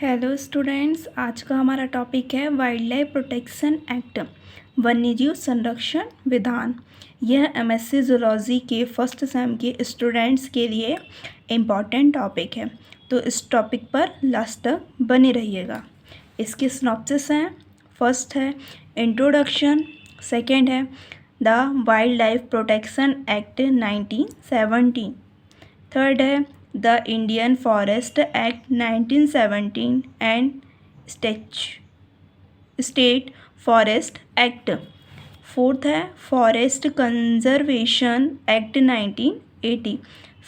Hello students, आज का हमारा टॉपिक है वाइल्ड लाइफ प्रोटेक्शन एक्ट, वन्यजीव संरक्षण विधान। यह एमएससी जूलॉजी के फर्स्ट सेम के स्टूडेंट्स के लिए इम्पॉर्टेंट टॉपिक है, तो इस टॉपिक पर लास्ट तक बने रहिएगा। इसके सिनॉप्सिस हैं। फर्स्ट है इंट्रोडक्शन, सेकंड है the wild life protection act 1970, third है the Indian forest act 1917 and state forest act, fourth है फॉरेस्ट कंजर्वेशन एक्ट 1980,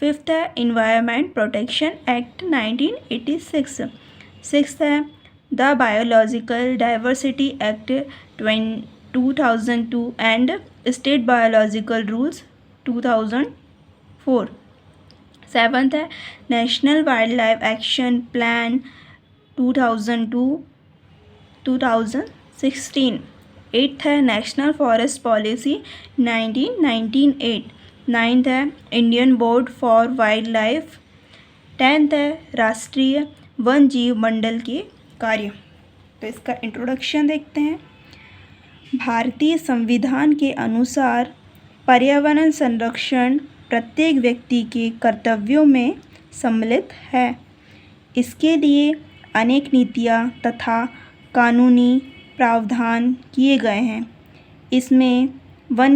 फिफ्थ है इन्वायरमेंट प्रोटेक्शन एक्ट 1986, सिक्स्थ है the biological diversity act 2002 and state biological rules 2004, seventh है national wild life action plan 2002-2016, eighth है national forest policy 1998, ninth है Indian board for wild life, tenth है राष्ट्रीय one जीव मंडल के कार्य। तो इसका इंट्रोडक्शन देखते हैं। भारतीय संविधान के अनुसार पर्यावरण संरक्षण प्रत्येक व्यक्ति के कर्तव्यों में सम्मिलित है। इसके लिए अनेक नीतियाँ तथा कानूनी प्रावधान किए गए हैं। इसमें वन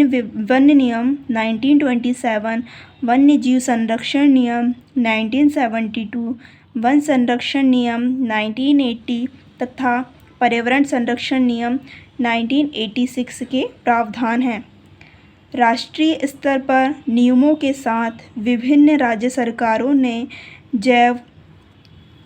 नियम 1927, वन्य जीव संरक्षण नियम 1972, वन संरक्षण नियम 1980 तथा पर्यावरण संरक्षण नियम 1986 के प्रावधान हैं। राष्ट्रीय स्तर पर नियमों के साथ विभिन्न राज्य सरकारों ने जैव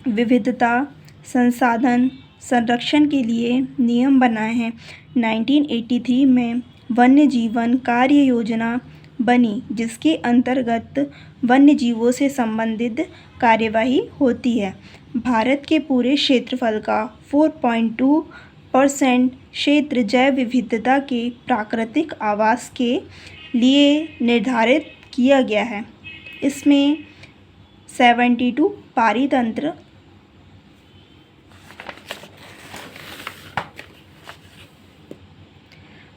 विविधता संसाधन संरक्षण के लिए नियम बनाए हैं। 1983 में वन्य जीवन कार्य योजना बनी, जिसके अंतर्गत वन्य जीवों से संबंधित कार्यवाही होती है। भारत के पूरे क्षेत्रफल का 4.2% क्षेत्र जैव विविधता के प्राकृतिक आवास के लिए निर्धारित किया गया है। इसमें 72 पारितंत्र,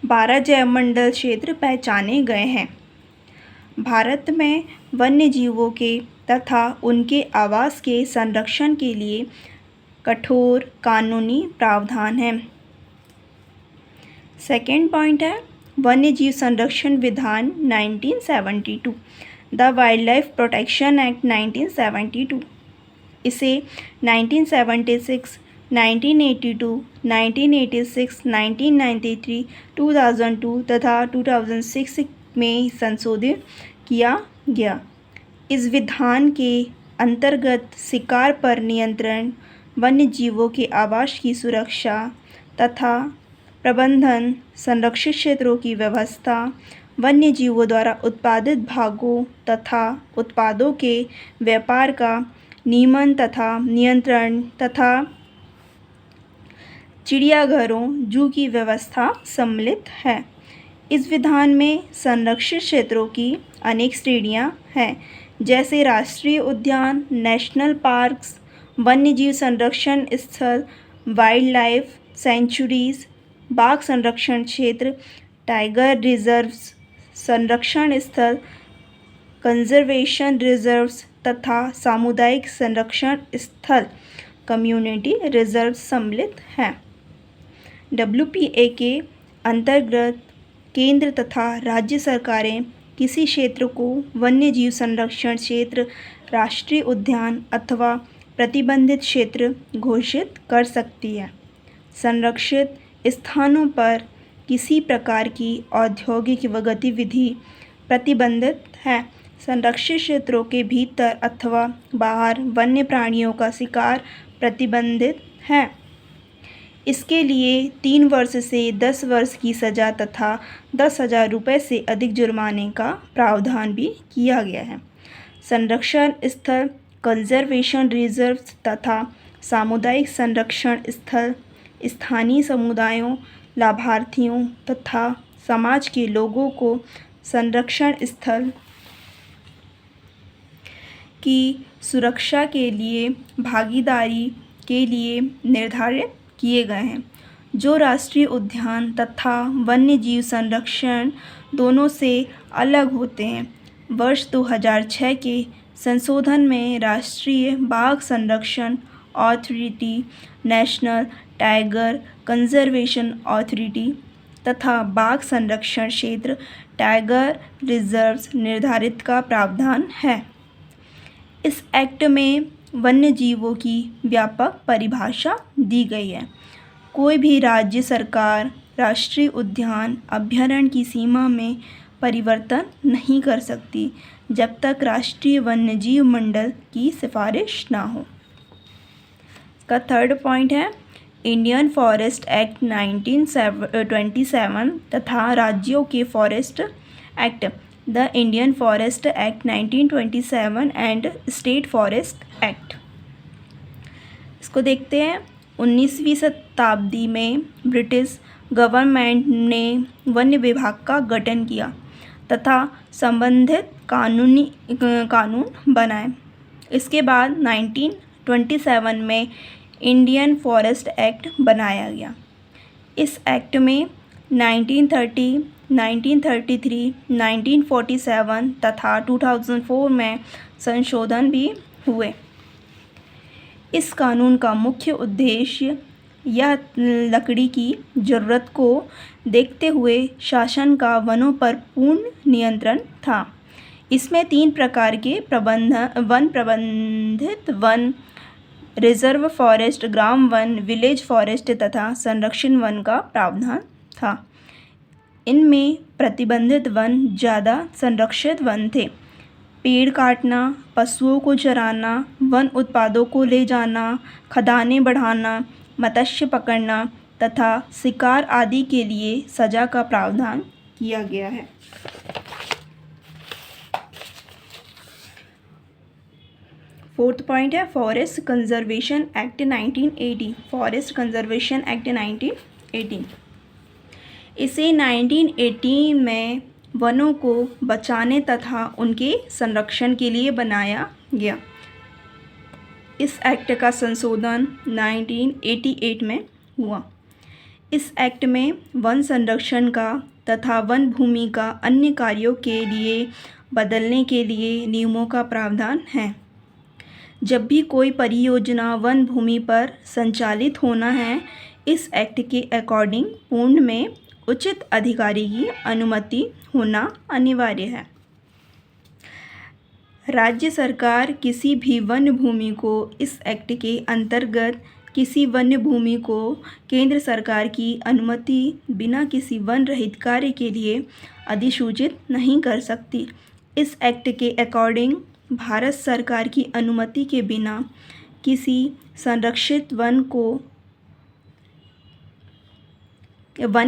12 जैवमंडल क्षेत्र पहचाने गए हैं। भारत में वन्य जीवों के तथा उनके आवास के संरक्षण के लिए कठोर कानूनी प्रावधान हैं। सेकेंड पॉइंट है वन्य जीव संरक्षण विधान 1972, the wild life protection act 1972। इसे 1976, 1982, 1986, 1993, 2002 तथा 2006 में संशोधित किया गया। इस विधान के अंतर्गत शिकार पर नियंत्रण, वन्य जीवों के आवास की सुरक्षा तथा प्रबंधन, संरक्षित क्षेत्रों की व्यवस्था, वन्य जीवों द्वारा उत्पादित भागों तथा उत्पादों के व्यापार का नियमन तथा नियंत्रण तथा चिड़ियाघरों जू की व्यवस्था सम्मिलित है। इस विधान में संरक्षित क्षेत्रों की अनेक श्रेणियां हैं, जैसे राष्ट्रीय उद्यान, नेशनल पार्क्स, वन्यजीव संरक्षण स्थल, वाइल्ड लाइफ सेंचुरीज, बाघ संरक्षण क्षेत्र, टाइगर रिजर्व्स, संरक्षण स्थल, कंजर्वेशन रिजर्व्स तथा सामुदायिक संरक्षण स्थल, कम्युनिटी रिजर्व सम्मिलित हैं। WPA के अंतर्गत केंद्र तथा राज्य सरकारें किसी क्षेत्र को वन्यजीव संरक्षण क्षेत्र, राष्ट्रीय उद्यान अथवा प्रतिबंधित क्षेत्र घोषित कर सकती है। संरक्षित स्थानों पर किसी प्रकार की औद्योगिक गतिविधि प्रतिबंधित है। संरक्षित क्षेत्रों के भीतर अथवा बाहर वन्य प्राणियों का शिकार प्रतिबंधित है। इसके लिए 3 वर्ष से 10 वर्ष की सज़ा तथा 10,000 रुपये से अधिक जुर्माने का प्रावधान भी किया गया है। संरक्षण स्थल, कंजर्वेशन रिजर्व्स तथा सामुदायिक संरक्षण स्थल स्थानीय समुदायों, लाभार्थियों तथा समाज के लोगों को संरक्षण स्थल की सुरक्षा के लिए भागीदारी के लिए निर्धारित किए गए हैं, जो राष्ट्रीय उद्यान तथा वन्यजीव संरक्षण दोनों से अलग होते हैं। वर्ष 2006 के संशोधन में राष्ट्रीय बाघ संरक्षण authority, national tiger conservation authority तथा बाघ संरक्षण क्षेत्र टाइगर रिजर्व्स निर्धारित का प्रावधान है। इस एक्ट में वन्यजीवों की व्यापक परिभाषा दी गई है। कोई भी राज्य सरकार राष्ट्रीय उद्यान अभयारण्य की सीमा में परिवर्तन नहीं कर सकती जब तक राष्ट्रीय वन्यजीव मंडल की सिफारिश ना हो। इसका थर्ड पॉइंट है इंडियन फॉरेस्ट एक्ट 1927 तथा राज्यों के forest act, the Indian forest act 1927 and state forest act. इसको देखते हैं। 19वीं शताब्दी में ब्रिटिश गवर्नमेंट ने वन विभाग का गठन किया तथा संबंधित कानून बनाए। इसके बाद 1927 में इंडियन फॉरेस्ट एक्ट बनाया गया। इस एक्ट में 1930, 1933, 1947 तथा 2004 में संशोधन भी हुए। इस कानून का मुख्य उद्देश्य यह लकड़ी की ज़रूरत को देखते हुए शासन का वनों पर पूर्ण नियंत्रण था। इसमें 3 प्रकार के प्रबंधित one, reserve forest, gram one, village forest तथा संरक्षण वन का प्रावधान था। इनमें प्रतिबंधित वन ज़्यादा संरक्षित वन थे। पेड़ काटना, पशुओं को चराना, वन उत्पादों को ले जाना, खदानें बढ़ाना, मत्स्य पकड़ना तथा शिकार आदि के लिए सजा का प्रावधान किया गया है। फोर्थ पॉइंट है forest conservation act 1980। Forest conservation act 1980, इसे 1980 में वनों को बचाने तथा उनके संरक्षण के लिए बनाया गया। इस एक्ट का संशोधन 1988 में हुआ। इस एक्ट में वन संरक्षण का तथा वन भूमि का अन्य कार्यों के लिए बदलने के लिए नियमों का प्रावधान है। जब भी कोई परियोजना वन भूमि पर संचालित होना है, इस एक्ट के अकॉर्डिंग पूर्ण में उचित अधिकारी की अनुमति होना अनिवार्य है। राज्य सरकार किसी भी वन भूमि को इस एक्ट के अंतर्गत किसी वन्य भूमि को केंद्र सरकार की अनुमति बिना किसी वन रहित कार्य के लिए अधिसूचित नहीं कर सकती। इस एक्ट के अकॉर्डिंग भारत सरकार की अनुमति के बिना किसी संरक्षित वन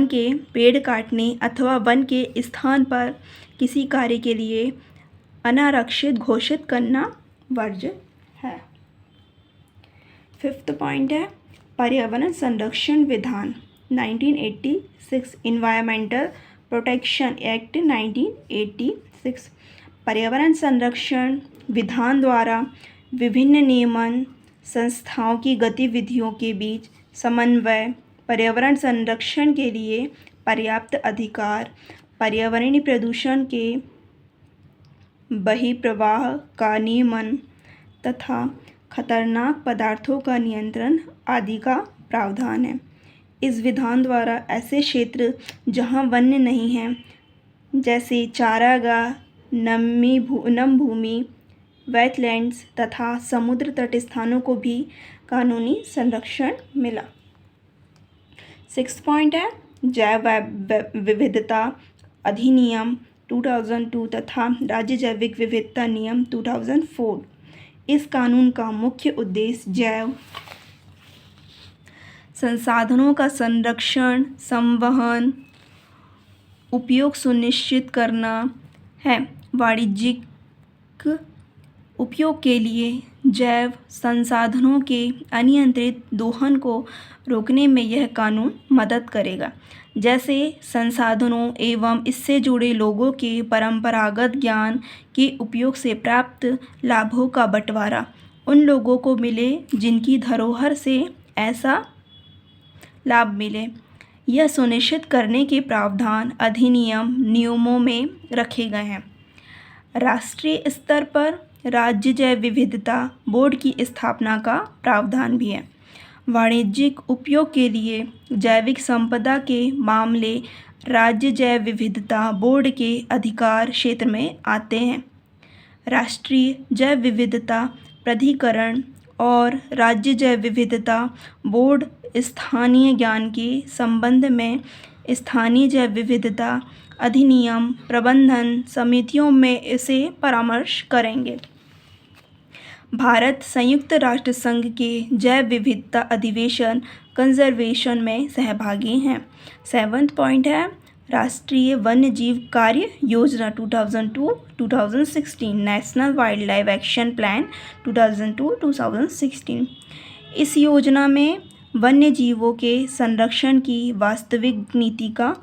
के पेड़ काटने अथवा वन के स्थान पर किसी कार्य के लिए अनारक्षित घोषित करना वर्जित है। फिफ्थ पॉइंट है पर्यावरण संरक्षण विधान 1986, इन्वायरमेंटल प्रोटेक्शन एक्ट 1986। पर्यावरण संरक्षण विधान द्वारा विभिन्न नियमन संस्थाओं की गतिविधियों के बीच समन्वय, पर्यावरण संरक्षण के लिए पर्याप्त अधिकार, पर्यावरणीय प्रदूषण के बहिर्प्रवाह का नियमन तथा खतरनाक पदार्थों का नियंत्रण आदि का प्रावधान है। इस विधान द्वारा ऐसे क्षेत्र जहां वन्य नहीं हैं, जैसे चारागाह, नम भूमि, वेटलैंड्स तथा समुद्र तट स्थानों को भी कानूनी संरक्षण मिला। 6 पॉइंट है जैव विविधता अधिनियम 2002 तथा राज्य जैविक विविधता नियम 2004। इस कानून का मुख्य उद्देश्य जैव संसाधनों का संरक्षण, संवहन, उपयोग सुनिश्चित करना है। वाणिज्यिक उपयोग के लिए जैव संसाधनों के अनियंत्रित दोहन को रोकने में यह कानून मदद करेगा, जैसे संसाधनों एवं इससे जुड़े लोगों के परंपरागत ज्ञान के उपयोग से प्राप्त लाभों का बंटवारा, उन लोगों को मिले जिनकी धरोहर से ऐसा लाभ मिले। यह सुनिश्चित करने के प्रावधान अधिनियम नियमों में रखे गए हैं। राष्ट्रीय स्तर पर राज्य जैव विविधता बोर्ड की स्थापना का प्रावधान भी है। वाणिज्यिक उपयोग के लिए जैविक संपदा के मामले राज्य जैव विविधता बोर्ड के अधिकार क्षेत्र में आते हैं। राष्ट्रीय जैव विविधता प्राधिकरण और राज्य जैव विविधता बोर्ड स्थानीय ज्ञान के संबंध में स्थानीय जैव विविधता अधिनियम प्रबंधन समितियों में इसे परामर्श करेंगे। भारत संयुक्त राष्ट्र संघ के जैव विविधता अधिवेशन कंजर्वेशन में सहभागी हैं। 7th पॉइंट है राष्ट्रीय वन्य जीव कार्य योजना 2002-2016 national wild life action plan 2002-2016। इस योजना में वन्य जीवों के संरक्षण की वास्तविक नीति का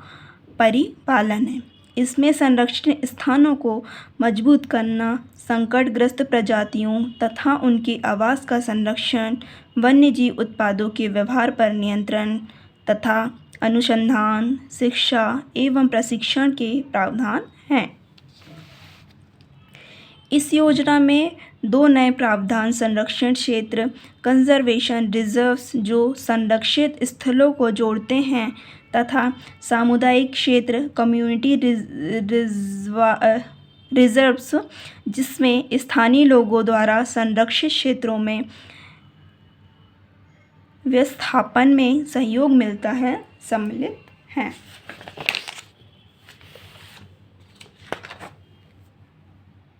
परिपालन है। इसमें संरक्षित स्थानों को मजबूत करना, संकटग्रस्त प्रजातियों तथा उनके आवास का संरक्षण, वन्यजीव उत्पादों के व्यवहार पर नियंत्रण तथा अनुसंधान, शिक्षा एवं प्रशिक्षण के प्रावधान हैं। इस योजना में 2 नए प्रावधान संरक्षण क्षेत्र कंजर्वेशन रिजर्व्स जो संरक्षित स्थलों को जोड़ते हैं तथा सामुदायिक क्षेत्र कम्युनिटी रिजर्व्स जिसमें स्थानीय लोगों द्वारा संरक्षित क्षेत्रों में व्यवस्थापन में सहयोग मिलता है, सम्मिलित हैं।